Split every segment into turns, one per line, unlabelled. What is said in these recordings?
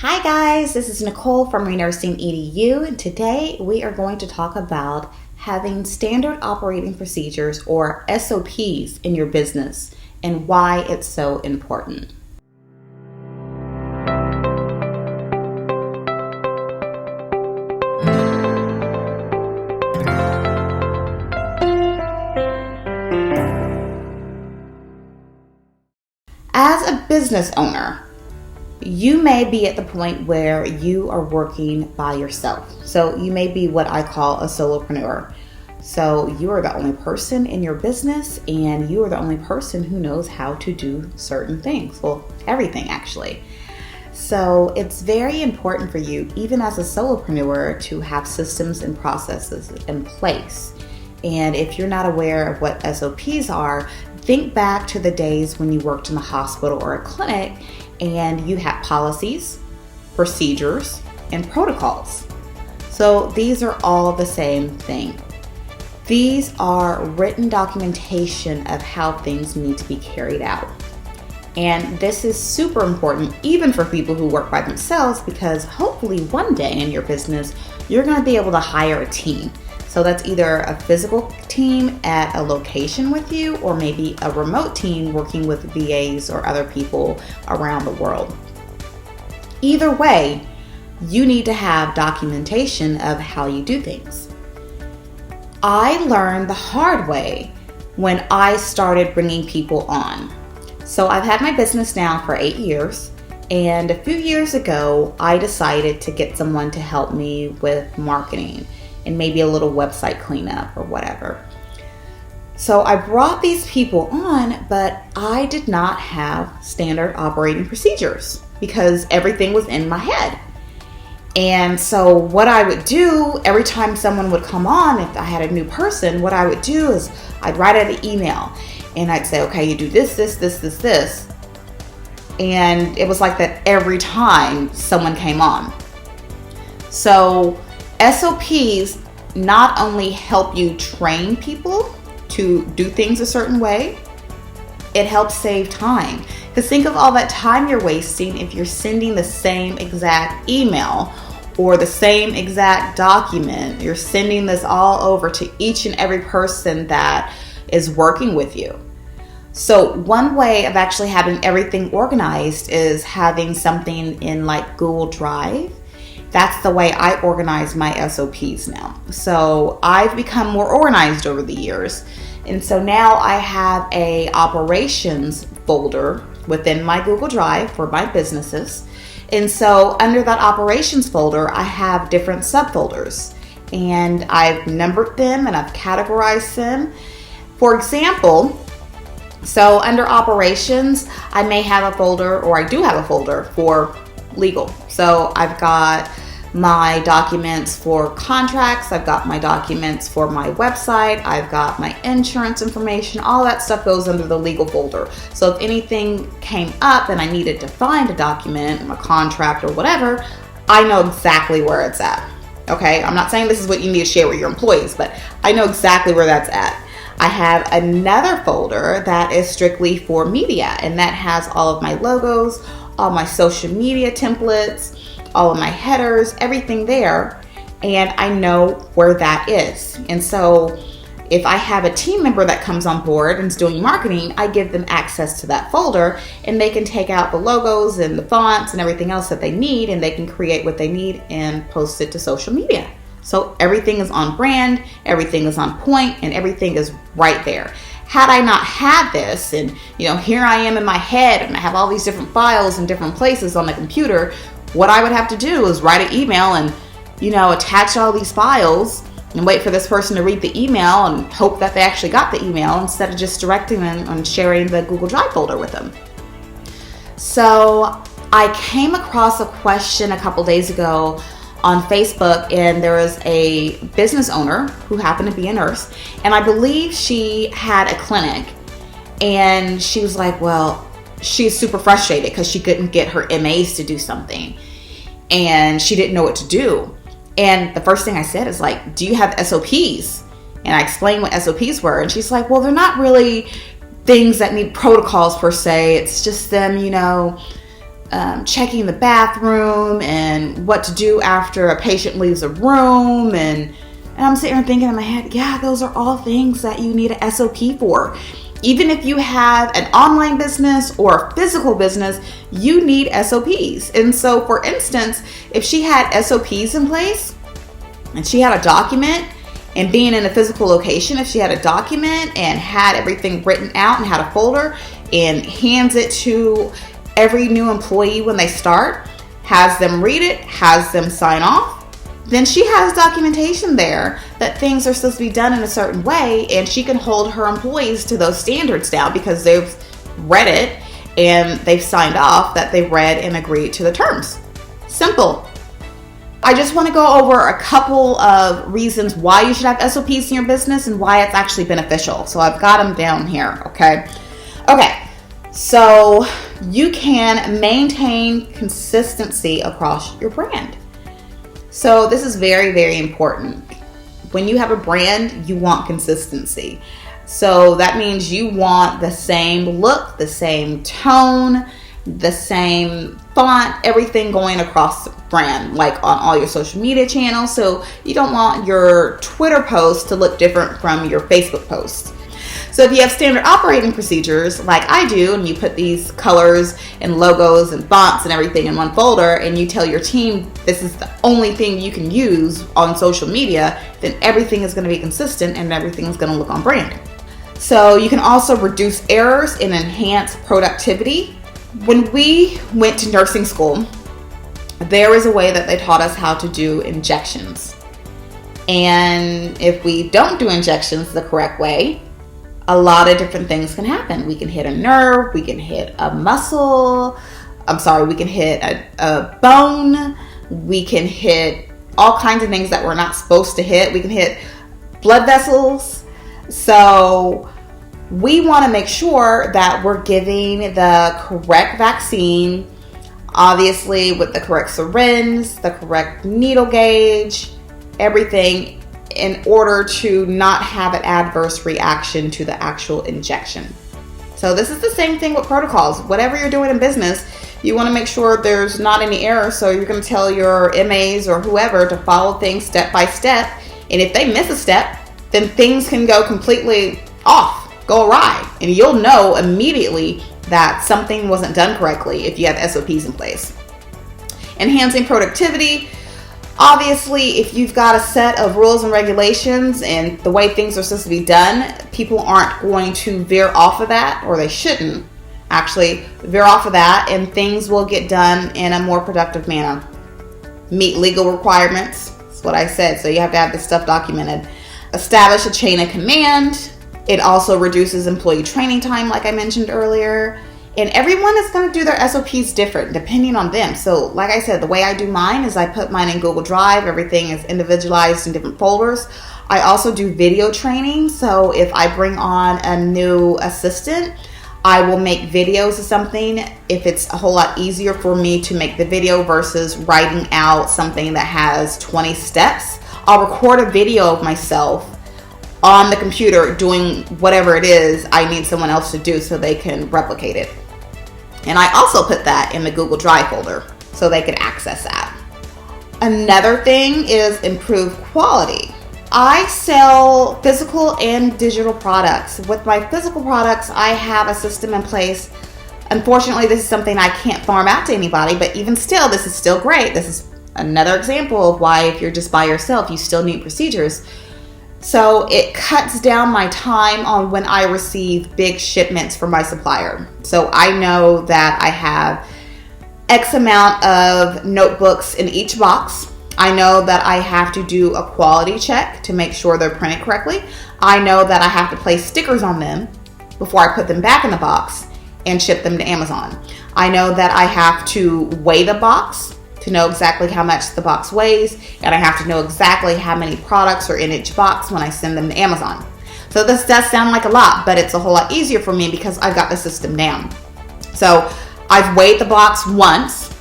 Hi guys, this is Nachole from Renursing EDU, and today we are going to talk about having standard operating procedures or SOPs in your business and why it's so important. As a business owner, you may be at the point where you are working by yourself. So you may be what I call a solopreneur. So you are the only person in your business and you are the only person who knows how to do certain things. Well, everything actually. So it's very important for you, even as a solopreneur, to have systems and processes in place. And if you're not aware of what SOPs are, think back to the days when you worked in the hospital or a clinic and you had policies, procedures, and protocols. So these are all the same thing. These are written documentation of how things need to be carried out. And this is super important even for people who work by themselves, because hopefully one day in your business, you're going to be able to hire a team. So that's either a physical team at a location with you, or maybe a remote team working with VAs or other people around the world. Either way, you need to have documentation of how you do things. I learned the hard way when I started bringing people on. So I've had my business now for 8 years, and a few years ago, I decided to get someone to help me with marketing and maybe a little website cleanup or whatever. So I brought these people on, but I did not have standard operating procedures because everything was in my head. And so what I would do every time someone would come on, if I had a new person, what I would do is I'd write out an email and I'd say, okay, you do this. And it was like that every time someone came on. So SOPs not only help you train people to do things a certain way, it helps save time. Because think of all that time you're wasting if you're sending the same exact email or the same exact document. You're sending this all over to each and every person that is working with you. So one way of actually having everything organized is having something in like Google Drive. That's the way I organize my SOPs now. So I've become more organized over the years. And so now I have a operations folder within my Google Drive for my businesses. And so under that operations folder, I have different subfolders. And I've numbered them and I've categorized them. For example, so under operations, I may have a folder, or I do have a folder for legal. So I've got my documents for contracts, I've got my documents for my website, I've got my insurance information, all that stuff goes under the legal folder. So if anything came up and I needed to find a document, a contract or whatever, I know exactly where it's at. Okay, I'm not saying this is what you need to share with your employees, but I know exactly where that's at. I have another folder that is strictly for media, and that has all of my logos, all my social media templates, all of my headers, everything there, and I know where that is. And so if I have a team member that comes on board and is doing marketing, I give them access to that folder, and they can take out the logos and the fonts and everything else that they need, and they can create what they need and post it to social media. So everything is on brand, everything is on point, and everything is right there. Had I not had this, and here I am in my head and I have all these different files in different places on the computer, what I would have to do is write an email and attach all these files and wait for this person to read the email and hope that they actually got the email, instead of just directing them and sharing the Google Drive folder with them. So I came across a question a couple days ago on Facebook, and there was a business owner who happened to be a nurse, and I believe she had a clinic, and she was like, well, she's super frustrated because she couldn't get her MAs to do something, and she didn't know what to do. And the first thing I said is like, do you have SOPs? And I explained what SOPs were, and she's like, well, they're not really things that need protocols per se. It's just them, checking the bathroom and what to do after a patient leaves a room. And I'm sitting here thinking in my head, yeah, those are all things that you need a SOP for. Even if you have an online business or a physical business, you need SOPs. And so, for instance, if she had SOPs in place and she had a document, and being in a physical location, if she had a document and had everything written out and had a folder and hands it to every new employee when they start, has them read it, has them sign off, then she has documentation there that things are supposed to be done in a certain way, and she can hold her employees to those standards now because they've read it and they've signed off that they've read and agreed to the terms. Simple. I just want to go over a couple of reasons why you should have SOPs in your business and why it's actually beneficial. So I've got them down here, okay? Okay, so you can maintain consistency across your brand. So this is very, very important. When you have a brand, you want consistency. So that means you want the same look, the same tone, the same font, everything going across the brand, like on all your social media channels. So you don't want your Twitter posts to look different from your Facebook posts. So if you have standard operating procedures like I do, and you put these colors and logos and fonts and everything in one folder, and you tell your team this is the only thing you can use on social media, then everything is going to be consistent and everything is going to look on brand. So you can also reduce errors and enhance productivity. When we went to nursing school, there was a way that they taught us how to do injections. And if we don't do injections the correct way, a lot of different things can happen. We can hit a nerve, we can hit a muscle, we can hit a bone, we can hit all kinds of things that we're not supposed to hit. We can hit blood vessels. So we want to make sure that we're giving the correct vaccine, obviously with the correct syringe, the correct needle gauge, everything, in order to not have an adverse reaction to the actual injection. So this is the same thing with protocols. Whatever you're doing in business, you want to make sure there's not any error. So you're going to tell your MAs or whoever to follow things step by step. And if they miss a step, then things can go completely off, go awry. And you'll know immediately that something wasn't done correctly if you have SOPs in place. Enhancing productivity. Obviously, if you've got a set of rules and regulations and the way things are supposed to be done, people aren't going to veer off of that, or they shouldn't actually veer off of that, and things will get done in a more productive manner. Meet legal requirements. That's what I said. So you have to have this stuff documented. Establish a chain of command. It also reduces employee training time, like I mentioned earlier. And everyone is going to do their SOPs different depending on them. So like I said, the way I do mine is I put mine in Google Drive. Everything is individualized in different folders. I also do video training. So if I bring on a new assistant, I will make videos of something if it's a whole lot easier for me to make the video versus writing out something that has 20 steps. I'll record a video of myself on the computer doing whatever it is I need someone else to do so they can replicate it. And I also put that in the Google Drive folder so they can access that. Another thing is improved quality. I sell physical and digital products. With my physical products, I have a system in place. Unfortunately, this is something I can't farm out to anybody, but even still, this is still great. This is another example of why if you're just by yourself, you still need procedures. So it cuts down my time on when I receive big shipments from my supplier. So I know that I have X amount of notebooks in each box. I know that I have to do a quality check to make sure they're printed correctly. I know that I have to place stickers on them before I put them back in the box and ship them to Amazon. I know that I have to weigh the box to know exactly how much the box weighs, and I have to know exactly how many products are in each box when I send them to Amazon. So this does sound like a lot, but it's a whole lot easier for me because I've got the system down. So I've weighed the box once,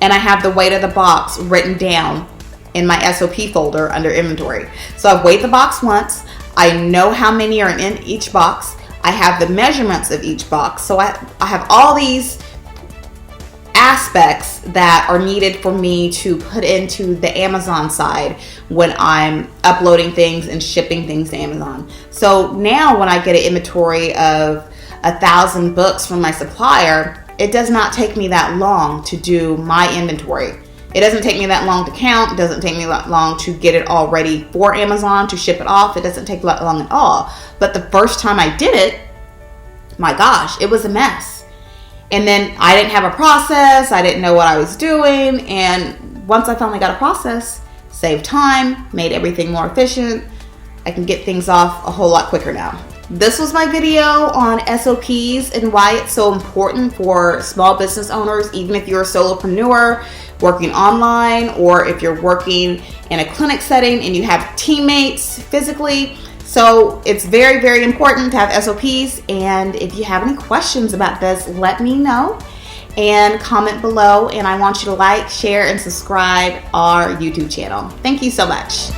and I have the weight of the box written down in my SOP folder under inventory. So I've weighed the box once, I know how many are in each box, I have the measurements of each box. So I have all these aspects that are needed for me to put into the Amazon side when I'm uploading things and shipping things to Amazon. So now when I get an inventory of 1,000 books from my supplier, it does not take me that long to do my inventory. It doesn't take me that long to count. It doesn't take me that long to get it all ready for Amazon, to ship it off. It doesn't take that long at all. But the first time I did it, my gosh, it was a mess. And then I didn't have a process. I didn't know what I was doing. And once I finally got a process, saved time, made everything more efficient. I can get things off a whole lot quicker now. This was my video on SOPs and why it's so important for small business owners, even if you're a solopreneur working online, or if you're working in a clinic setting and you have teammates physically. So it's very, very important to have SOPs. And if you have any questions about this, let me know and comment below. And I want you to like, share, and subscribe our YouTube channel. Thank you so much.